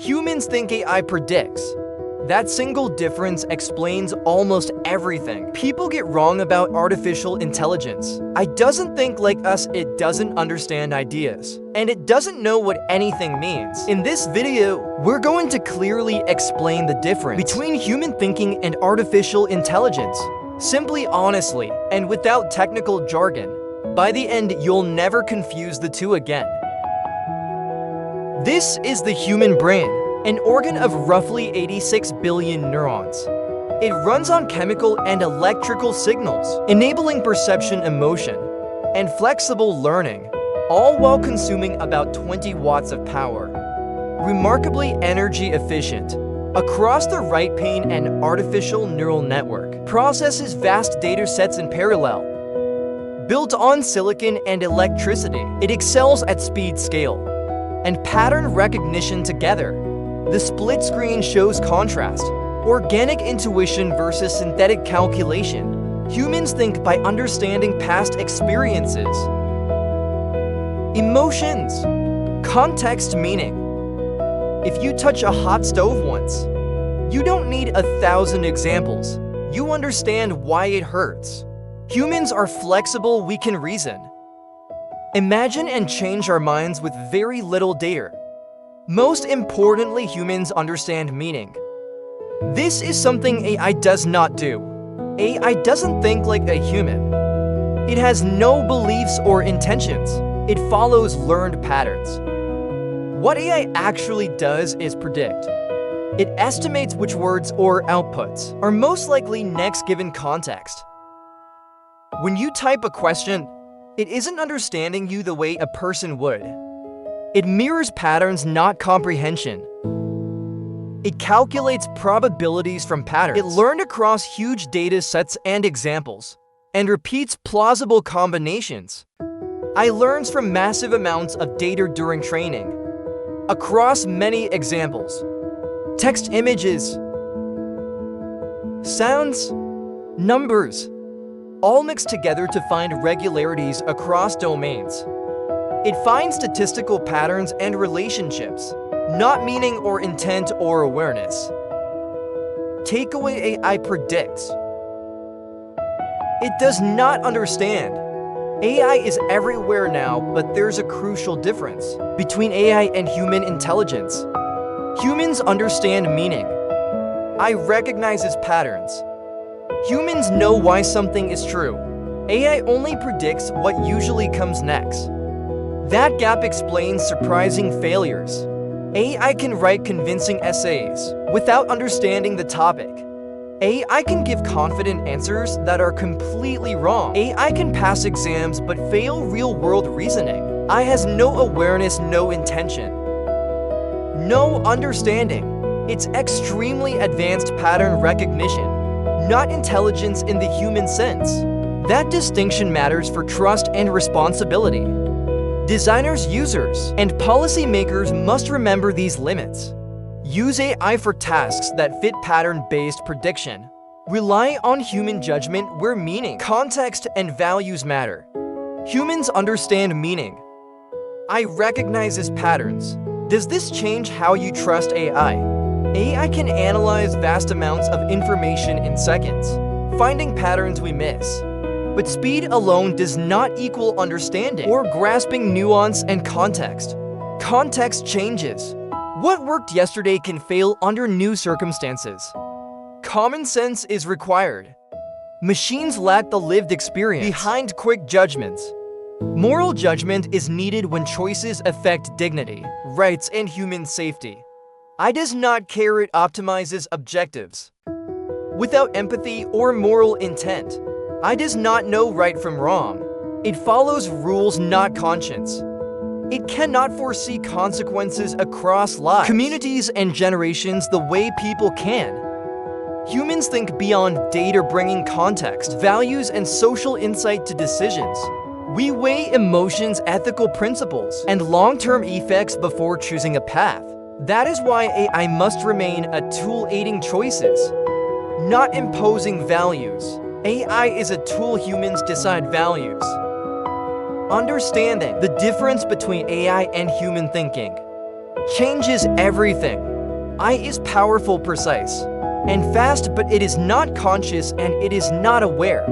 Humans think AI predicts. That single difference explains almost everything people get wrong about artificial intelligence. It doesn't think like us, it doesn't understand ideas, and it doesn't know what anything means. In this video, we're going to clearly explain the difference between human thinking and artificial intelligence, simply, honestly, and without technical jargon. By the end, you'll never confuse the two again. This is the human brain, an organ of roughly 86 billion neurons. It runs on chemical and electrical signals, enabling perception, emotion, and flexible learning, all while consuming about 20 watts of power. Remarkably energy efficient. Across the right pane, an artificial neural network processes vast data sets in parallel. Built on silicon and electricity, it excels at speed, scale, and pattern recognition together. The split screen shows contrast, organic intuition versus synthetic calculation. Humans think by understanding past experiences, emotions, context, meaning. If you touch a hot stove once, you don't need 1,000 examples. You understand why it hurts. Humans are flexible, we can reason, imagine, and change our minds with very little data. Most importantly, humans understand meaning. This is something AI does not do. AI doesn't think like a human. It has no beliefs or intentions. It follows learned patterns. What AI actually does is predict. It estimates which words or outputs are most likely next given context. When you type a question, it isn't understanding you the way a person would. It mirrors patterns, not comprehension. It calculates probabilities from patterns it learned across huge data sets and examples, and repeats plausible combinations. AI learns from massive amounts of data during training, across many examples. Text, images, sounds, numbers, all mixed together to find regularities across domains. It finds statistical patterns and relationships, not meaning or intent or awareness. Takeaway: AI predicts. It does not understand. AI is everywhere now, but there's a crucial difference between AI and human intelligence. Humans understand meaning. AI recognizes patterns. Humans know why something is true. AI only predicts what usually comes next. That gap explains surprising failures. AI can write convincing essays without understanding the topic. AI can give confident answers that are completely wrong. AI can pass exams but fail real-world reasoning. AI has no awareness, no intention, no understanding. It's extremely advanced pattern recognition, not intelligence in the human sense. That distinction matters for trust and responsibility. Designers, users, and policymakers must remember these limits. Use AI for tasks that fit pattern-based prediction. Rely on human judgment where meaning, context, and values matter. Humans understand meaning. AI recognizes patterns. Does this change how you trust AI? AI can analyze vast amounts of information in seconds, finding patterns we miss. But speed alone does not equal understanding or grasping nuance and context. Context changes. What worked yesterday can fail under new circumstances. Common sense is required. Machines lack the lived experience behind quick judgments. Moral judgment is needed when choices affect dignity, rights, and human safety. AI does not care, it optimizes objectives. Without empathy or moral intent, AI does not know right from wrong. It follows rules, not conscience. It cannot foresee consequences across lives, communities, and generations the way people can. Humans think beyond data, bringing context, values, and social insight to decisions. We weigh emotions, ethical principles, and long-term effects before choosing a path. That is why AI must remain a tool aiding choices, not imposing values. AI is a tool, humans decide values. Understanding the difference between AI and human thinking changes everything. AI is powerful, precise, and fast, but it is not conscious and it is not aware.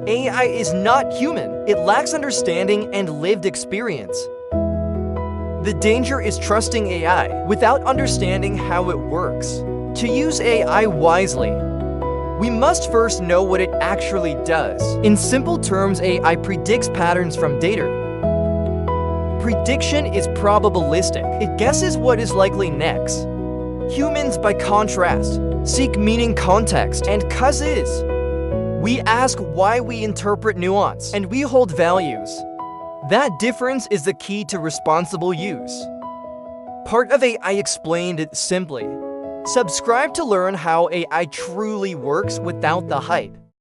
AI is not human. It lacks understanding and lived experience. The danger is trusting AI without understanding how it works. To use AI wisely, we must first know what it actually does. In simple terms, AI predicts patterns from data. Prediction is probabilistic. It guesses what is likely next. Humans, by contrast, seek meaning, context, and causes. We ask why, we interpret nuance, and we hold values. That difference is the key to responsible use. Part of AI explained it simply. Subscribe to learn how AI truly works without the hype.